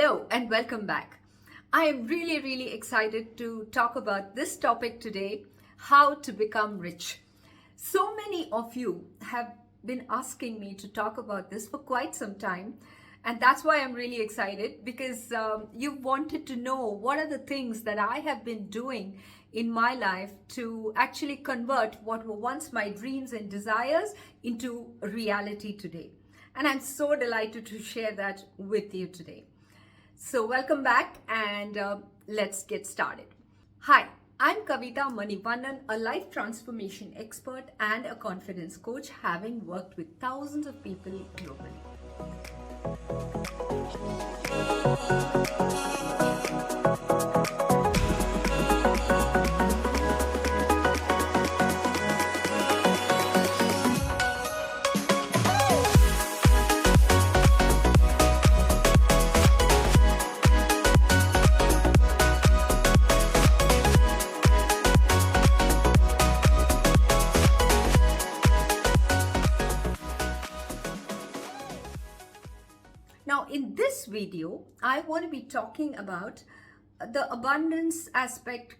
Hello and welcome back. I am really excited to talk about this topic today, how to become rich. So many of you have been asking me to talk about this for quite some time, and that's why I'm really excited because you wanted to know what are the things that I have been doing in my life to actually convert what were once my dreams and desires into reality today. And I'm so delighted to share that with you today. So welcome back and let's get started. Hi, I'm Kavita Manivannan, a life transformation expert and a confidence coach, having worked with thousands of people globally. Now, in this video, I want to be talking about the abundance aspect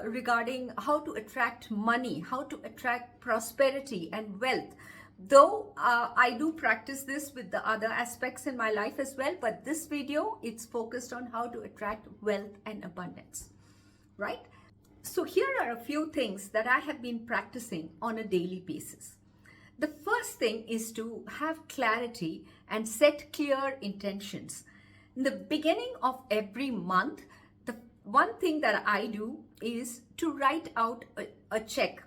regarding how to attract money, how to attract prosperity and wealth. Though I do practice this with the other aspects in my life as well, but this video, it's focused on how to attract wealth and abundance, right? So here are a few things that I have been practicing on a daily basis. The first thing is to have clarity and set clear intentions. In the beginning of every month, the one thing that I do is to write out a check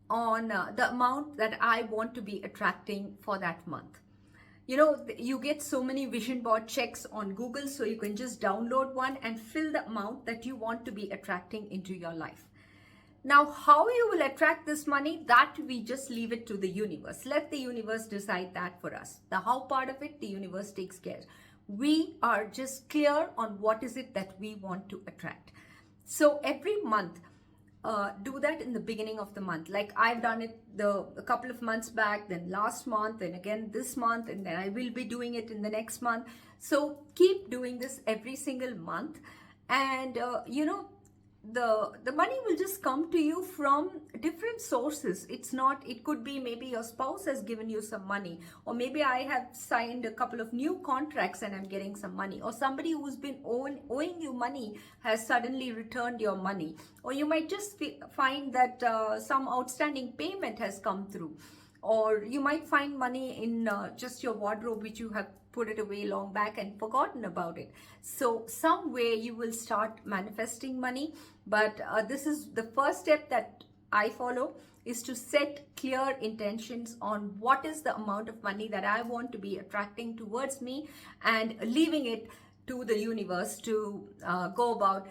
on the amount that I want to be attracting for that month. You know, you get so many vision board checks on Google, so you can just download one and fill the amount that you want to be attracting into your life. Now, how you will attract this money, that we just leave it to the universe. Let the universe decide that for us. The how part of it, the universe takes care. We are just clear on what is it that we want to attract. So every month, do that in the beginning of the month. Like I've done it a couple of months back, then last month, and again this month, and then I will be doing it in the next month. So keep doing this every single month, and the money will just come to you from different sources. It could be maybe your spouse has given you some money, or maybe I have signed a couple of new contracts and I'm getting some money, or somebody who's been owing you money has suddenly returned your money, or you might just find that some outstanding payment has come through, or you might find money in just your wardrobe which you have put it away long back and forgotten about it. So some way you will start manifesting money, but this is the first step that I follow, is to set clear intentions on what is the amount of money that I want to be attracting towards me, and leaving it to the universe to go about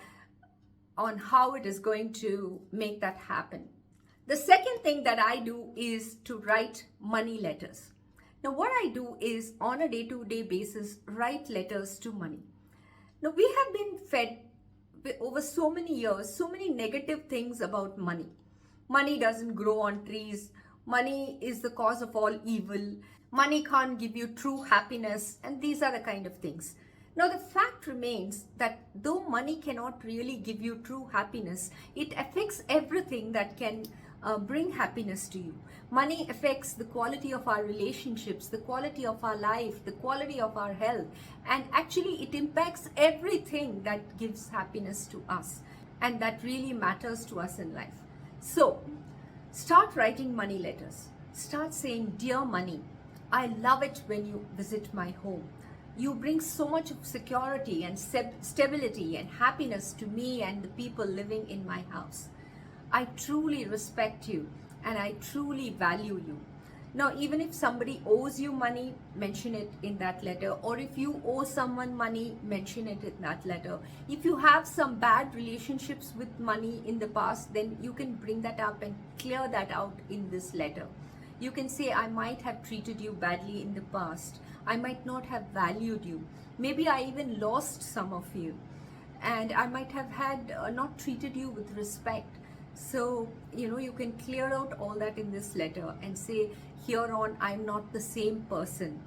on how it is going to make that happen. The second thing that I do is to write money letters. Now, what I do is on a day-to-day basis, write letters to money. Now, we have been fed over so many years, so many negative things about money. Money doesn't grow on trees. Money is the cause of all evil. Money can't give you true happiness. And these are the kind of things. Now, the fact remains that though money cannot really give you true happiness, it affects everything that can bring happiness to you. Money affects the quality of our relationships, the quality of our life, the quality of our health, and actually it impacts everything that gives happiness to us and that really matters to us in life. So start writing money letters. Start saying, "Dear money, I love it when you visit my home. You bring so much of security and stability and happiness to me and the people living in my house. I truly respect you and I truly value you." Now, even if somebody owes you money, mention it in that letter. Or if you owe someone money, mention it in that letter. If you have some bad relationships with money in the past, then you can bring that up and clear that out in this letter. You can say, "I might have treated you badly in the past. I might not have valued you. Maybe I even lost some of you. And I might have had not treated you with respect. So, you can clear out all that in this letter and say, here on, I'm not the same person.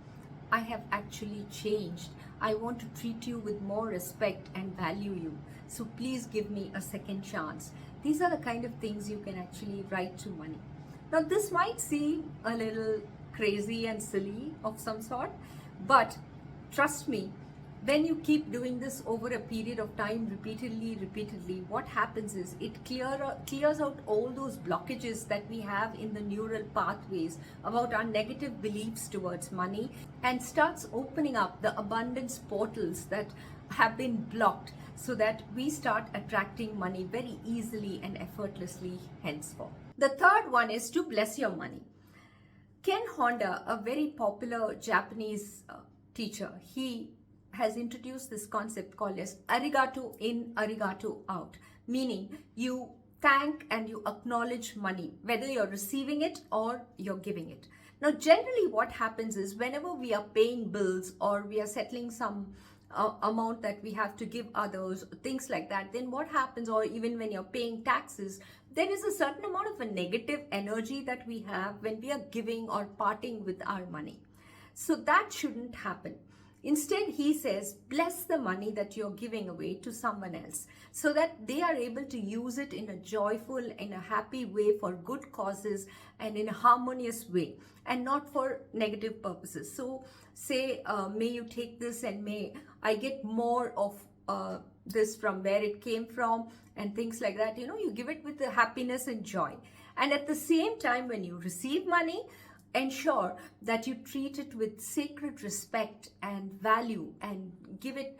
I have actually changed. I want to treat you with more respect and value you. So please give me a second chance. These are the kind of things you can actually write to money. Now, this might seem a little crazy and silly of some sort, but trust me, when you keep doing this over a period of time, repeatedly, what happens is it clears out all those blockages that we have in the neural pathways about our negative beliefs towards money, and starts opening up the abundance portals that have been blocked, so that we start attracting money very easily and effortlessly henceforth. The third one is to bless your money. Ken Honda, a very popular Japanese teacher, he has introduced this concept called as arigato in, arigato out, meaning you thank and you acknowledge money, whether you're receiving it or you're giving it. Now, generally what happens is whenever we are paying bills or we are settling some amount that we have to give others, things like that, then what happens, or even when you're paying taxes, there is a certain amount of a negative energy that we have when we are giving or parting with our money. So that shouldn't happen. Instead, he says, bless the money that you're giving away to someone else so that they are able to use it in a joyful, in a happy way for good causes and in a harmonious way, and not for negative purposes. So say, may you take this and may I get more of this from where it came from and things like that. You know, you give it with the happiness and joy. And at the same time, when you receive money, ensure that you treat it with sacred respect and value and give it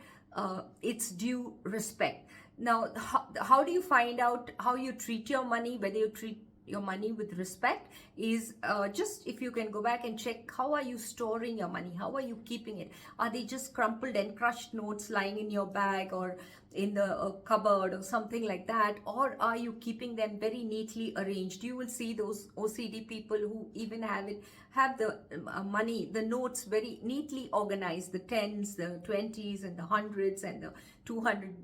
its due respect. Now, how do you find out how you treat your money, whether you treat your money with respect, is just if you can go back and check, how are you storing your money? How are you keeping it? Are they just crumpled and crushed notes lying in your bag or in the cupboard or something like that? Or are you keeping them very neatly arranged? You will see those OCD people who even have the money, the notes very neatly organized, the 10s, the 20s and the 100s and the 200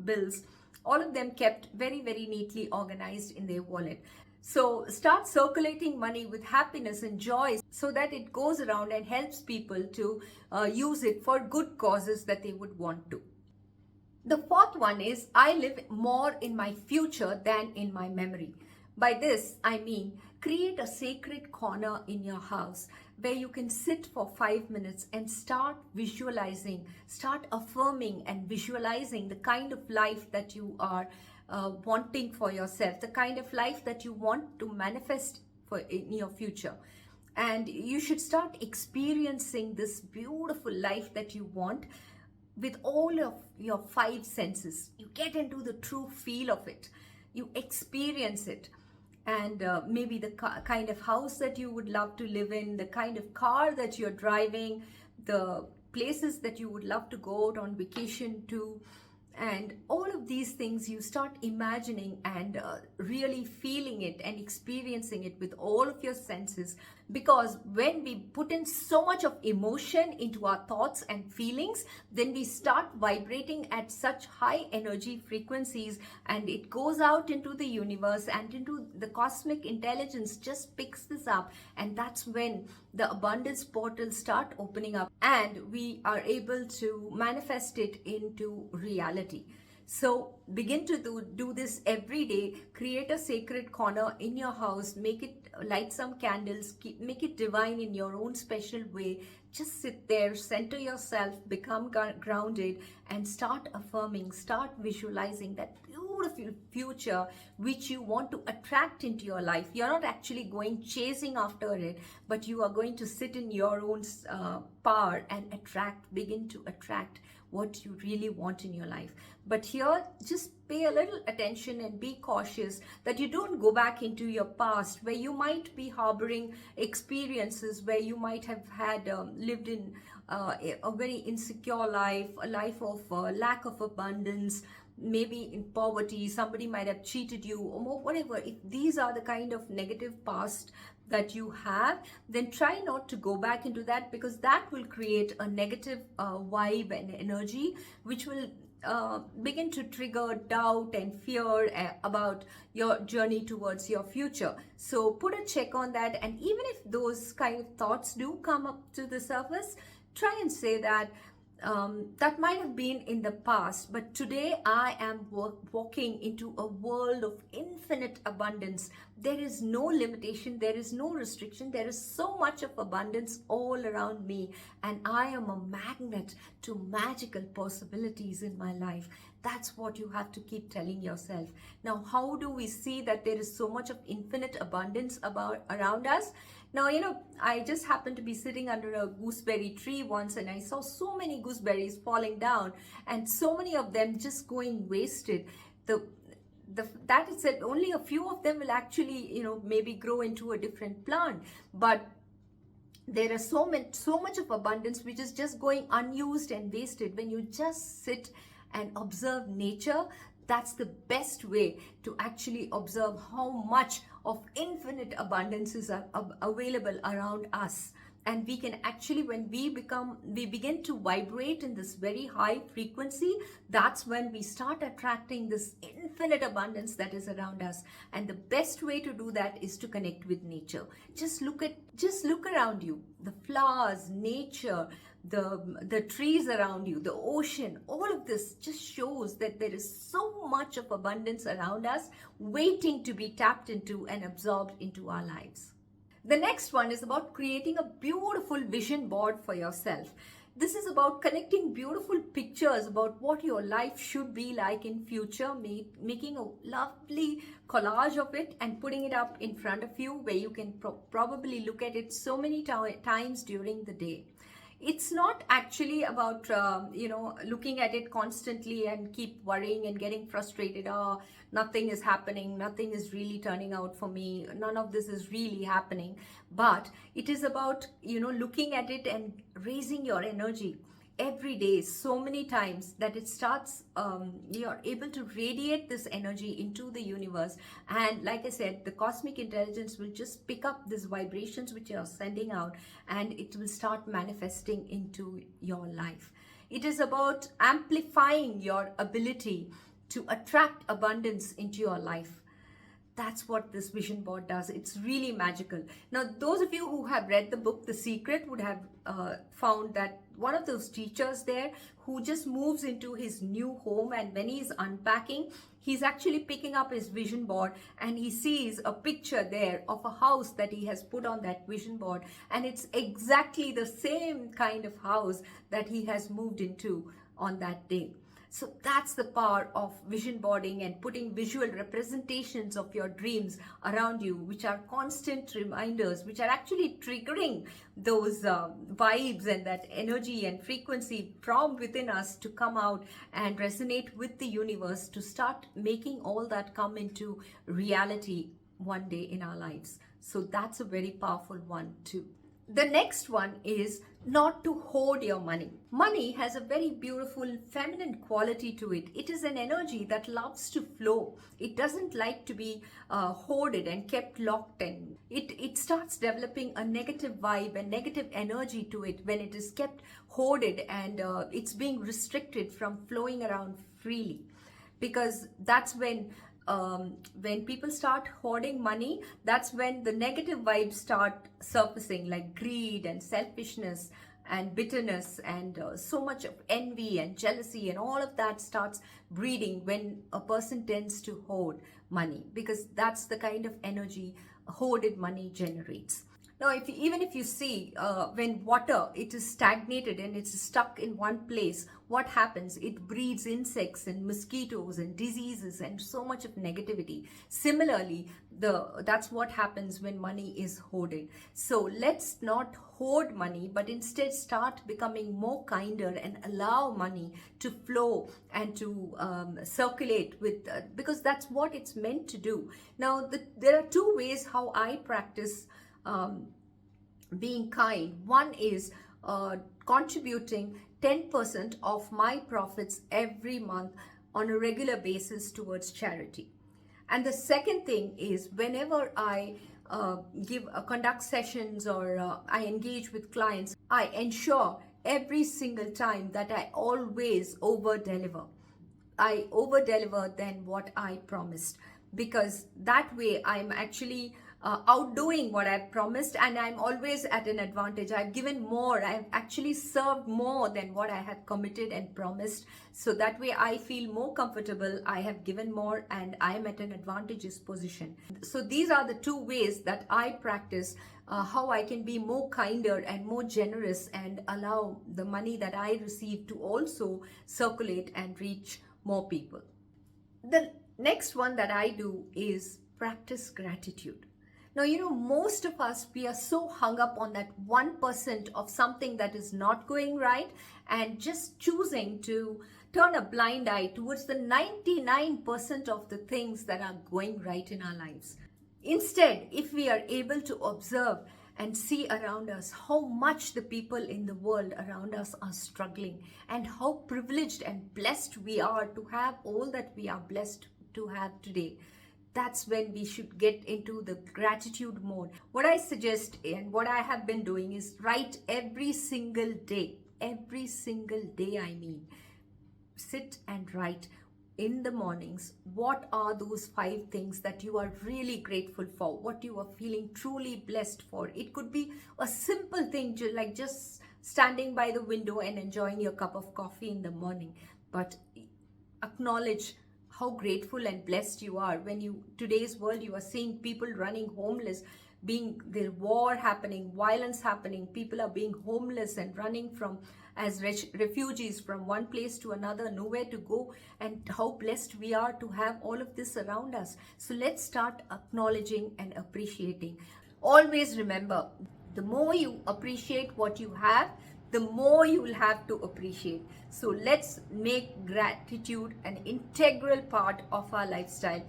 bills, all of them kept very neatly organized in their wallet. So start circulating money with happiness and joy so that it goes around and helps people to use it for good causes that they would want to. The fourth one is, I live more in my future than in my memory. By this, I mean, create a sacred corner in your house where you can sit for 5 minutes and start visualizing, start affirming and visualizing the kind of life that you are wanting for yourself, the kind of life that you want to manifest for in your future. And you should start experiencing this beautiful life that you want with all of your 5 senses. You get into the true feel of it, you experience it, and maybe the kind of house that you would love to live in, the kind of car that you're driving, the places that you would love to go out on vacation to, and all of these things you start imagining and really feeling it and experiencing it with all of your senses. Because when we put in so much of emotion into our thoughts and feelings, then we start vibrating at such high energy frequencies, and it goes out into the universe and into the cosmic intelligence just picks this up, and that's when the abundance portals start opening up and we are able to manifest it into reality. So begin to do this every day. Create a sacred corner in your house, make it, light some candles, make it divine in your own special way. Just sit there, center yourself, become grounded, and start affirming, start visualizing that beautiful future which you want to attract into your life. You're not actually going chasing after it, but you are going to sit in your own power and begin to attract what you really want in your life. But here, just pay a little attention and be cautious that you don't go back into your past where you might be harboring experiences where you might have had lived in a very insecure life, a life of lack of abundance, maybe in poverty. Somebody might have cheated you or whatever. If these are the kind of negative past that you have, then try not to go back into that, because that will create a negative vibe and energy which will begin to trigger doubt and fear about your journey towards your future. So put a check on that, and even if those kind of thoughts do come up to the surface, try and say that that might have been in the past, but today I am walking into a world of infinite abundance. There is no limitation, there is no restriction, there is so much of abundance all around me, and I am a magnet to magical possibilities in my life. That's what you have to keep telling yourself. Now, how do we see that there is so much of infinite abundance around us? Now, I just happened to be sitting under a gooseberry tree once, and I saw so many gooseberries falling down and so many of them just going wasted. That is said, only a few of them will actually, maybe grow into a different plant. But there is so much of abundance which is just going unused and wasted. When you just sit and observe nature, that's the best way to actually observe how much of infinite abundance is available around us. And we can actually, when we begin to vibrate in this very high frequency, that's when we start attracting this infinite abundance that is around us. And the best way to do that is to connect with nature. Just look around you, the flowers, nature, the trees around you, the ocean. All of this just shows that there is so much of abundance around us waiting to be tapped into and absorbed into our lives. The next one is about creating a beautiful vision board for yourself. This is about connecting beautiful pictures about what your life should be like in future, making a lovely collage of it and putting it up in front of you, where you can probably look at it so many times during the day. It's not actually about, looking at it constantly and keep worrying and getting frustrated. Oh, nothing is happening. Nothing is really turning out for me. None of this is really happening. But it is about, looking at it and raising your energy every day so many times that it starts, you're able to radiate this energy into the universe. And like I said, the cosmic intelligence will just pick up these vibrations which you're sending out, and it will start manifesting into your life. It is about amplifying your ability to attract abundance into your life. That's what this vision board does. It's really magical. Now, those of you who have read the book The Secret would have found that one of those teachers there who just moves into his new home, and when he's unpacking, he's actually picking up his vision board and he sees a picture there of a house that he has put on that vision board, and it's exactly the same kind of house that he has moved into on that day. So that's the power of vision boarding and putting visual representations of your dreams around you, which are constant reminders, which are actually triggering those vibes and that energy and frequency from within us to come out and resonate with the universe, to start making all that come into reality one day in our lives. So that's a very powerful one too. The next one is not to hoard your money. Money has a very beautiful feminine quality to it. It is an energy that loves to flow. It doesn't like to be hoarded and kept locked in. It starts developing a negative vibe and negative energy to it when it is kept hoarded and it's being restricted from flowing around freely. Because that's when people start hoarding money, that's when the negative vibes start surfacing, like greed and selfishness and bitterness and so much of envy and jealousy, and all of that starts breeding when a person tends to hoard money, because that's the kind of energy hoarded money generates. Now, even if you see when water, it is stagnated and it's stuck in one place, what happens? It breeds insects and mosquitoes and diseases and so much of negativity. Similarly, that's what happens when money is hoarded. So let's not hoard money, but instead start becoming more kinder and allow money to flow and to circulate with, because that's what it's meant to do. Now, there are two ways how I practice being kind. One is contributing 10% of my profits every month on a regular basis towards charity. And the second thing is, whenever I conduct sessions or I engage with clients, I ensure every single time that I always over-deliver. I over-deliver than what I promised, because that way I'm actually outdoing what I've promised, and I'm always at an advantage. I've given more, I've actually served more than what I had committed and promised. So that way I feel more comfortable, I have given more, and I'm at an advantageous position. So these are the two ways that I practice how I can be more kinder and more generous and allow the money that I receive to also circulate and reach more people. The next one that I do is practice gratitude. Now, most of us, we are so hung up on that 1% of something that is not going right and just choosing to turn a blind eye towards the 99% of the things that are going right in our lives. Instead, if we are able to observe and see around us how much the people in the world around us are struggling and how privileged and blessed we are to have all that we are blessed to have today, that's when we should get into the gratitude mode. What I suggest and what I have been doing is write every single day. Every single day, I mean. Sit and write in the mornings, what are those 5 things that you are really grateful for, what you are feeling truly blessed for. It could be a simple thing like just standing by the window and enjoying your cup of coffee in the morning, but acknowledge how grateful and blessed you are. When today's world, you are seeing people running homeless, the war happening, violence happening, people are being homeless and running from as refugees from one place to another, nowhere to go, and how blessed we are to have all of this around us. So let's start acknowledging and appreciating. Always remember, the more you appreciate what you have, the more you will have to appreciate. So let's make gratitude an integral part of our lifestyle,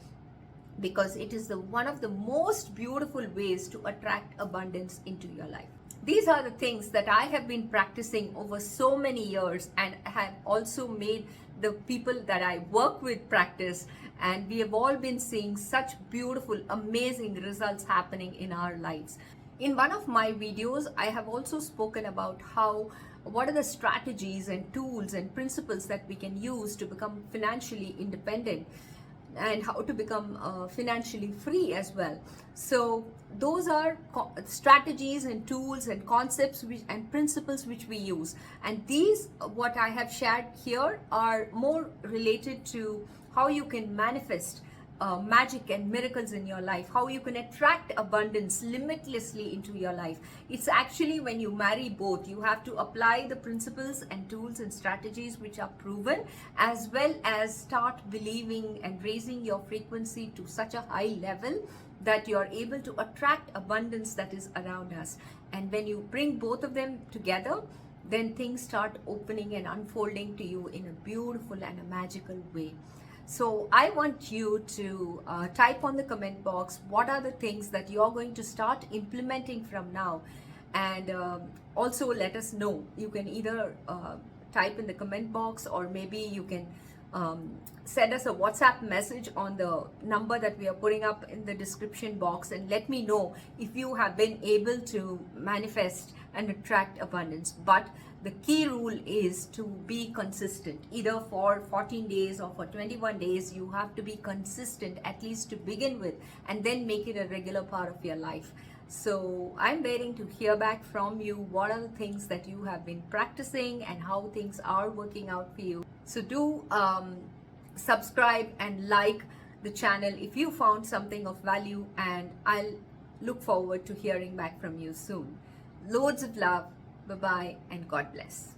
because it is one of the most beautiful ways to attract abundance into your life. These are the things that I have been practicing over so many years, and have also made the people that I work with practice, and we have all been seeing such beautiful, amazing results happening in our lives. In one of my videos, I have also spoken about what are the strategies and tools and principles that we can use to become financially independent, and how to become financially free as well. So those are strategies and tools and concepts and principles which we use. And these, what I have shared here, are more related to how you can manifest magic and miracles in your life, how you can attract abundance limitlessly into your life. It's actually when you marry both, you have to apply the principles and tools and strategies which are proven, as well as start believing and raising your frequency to such a high level that you are able to attract abundance that is around us. And when you bring both of them together, then things start opening and unfolding to you in a beautiful and a magical way. So I want you to type on the comment box what are the things that you're going to start implementing from now, and also let us know. You can either type in the comment box, or maybe you can send us a WhatsApp message on the number that we are putting up in the description box, and let me know if you have been able to manifest and attract abundance. But the key rule is to be consistent. Either for 14 days or for 21 days, you have to be consistent, at least to begin with, and then make it a regular part of your life. So I'm waiting to hear back from you. What are the things that you have been practicing and how things are working out for you? So do subscribe and like the channel if you found something of value, and I'll look forward to hearing back from you soon. Loads of love. Bye-bye and God bless.